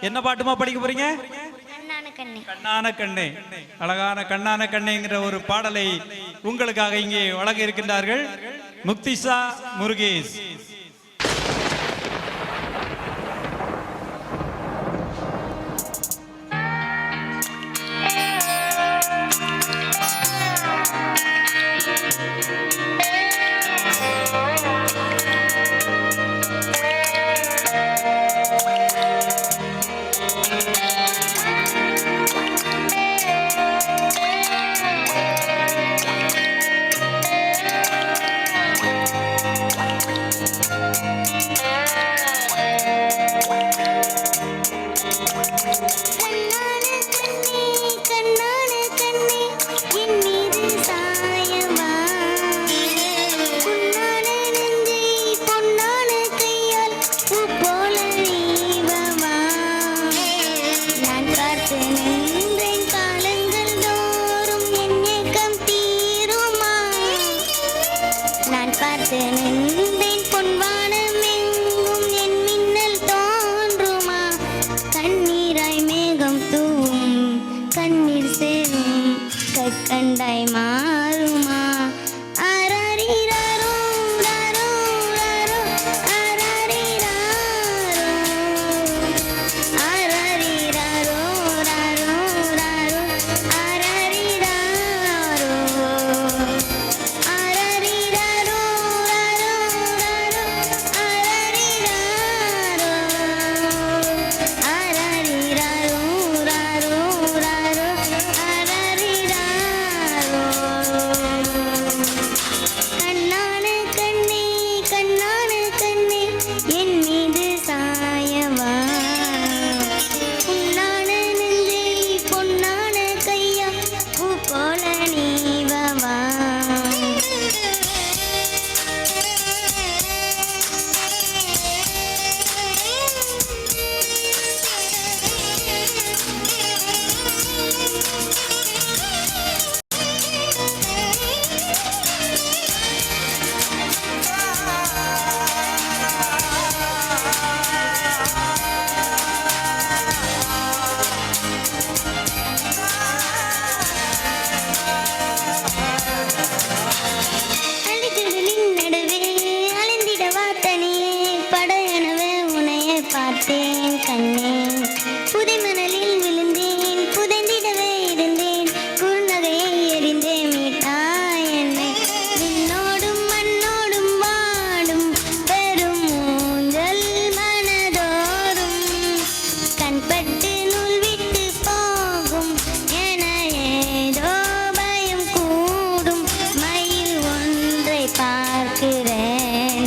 என்ன பாட்டுமா படிக்க போறீங்க? கண்ணான கண்ணே. அழகான கண்ணான கண்ணேங்கிற ஒரு பாடலை உங்களுக்காக இங்கே வழங்க இருக்கின்றார்கள் முக்திஷா முருகேஷ். கண்டாய் மாறுமா பார்த்தேன் கண்ணே புதை மணலில் விழுந்தேன் புதைந்திடவே இருந்தேன் குறுநகையை எறிந்தேன் மீட்டாய் என்னை விண்ணோடும் மண்ணோடும் வாடும் பெரும் ஊஞ்சல் மனதோறும் கண்பட்டு நூல் விட்டு போகும் என ஏதோ பயம் கூடும் மயில் ஒன்றை பார்க்கிறேன்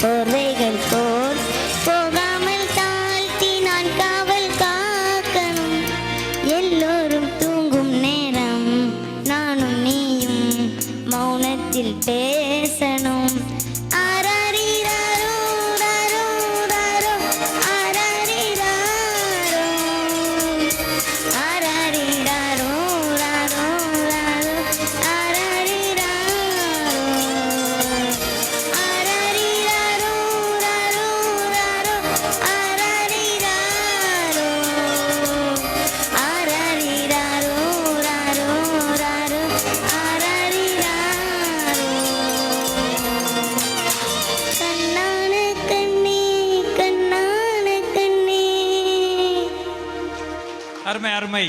போர்வைகள் போல் போகாமல் தாழ்த்தி நான் காவல் காக்கணும் எல்லோரும் தூங்கும் நேரம் நானும் நீயும் மௌனத்தில் பேசணும் அருமை அருமை.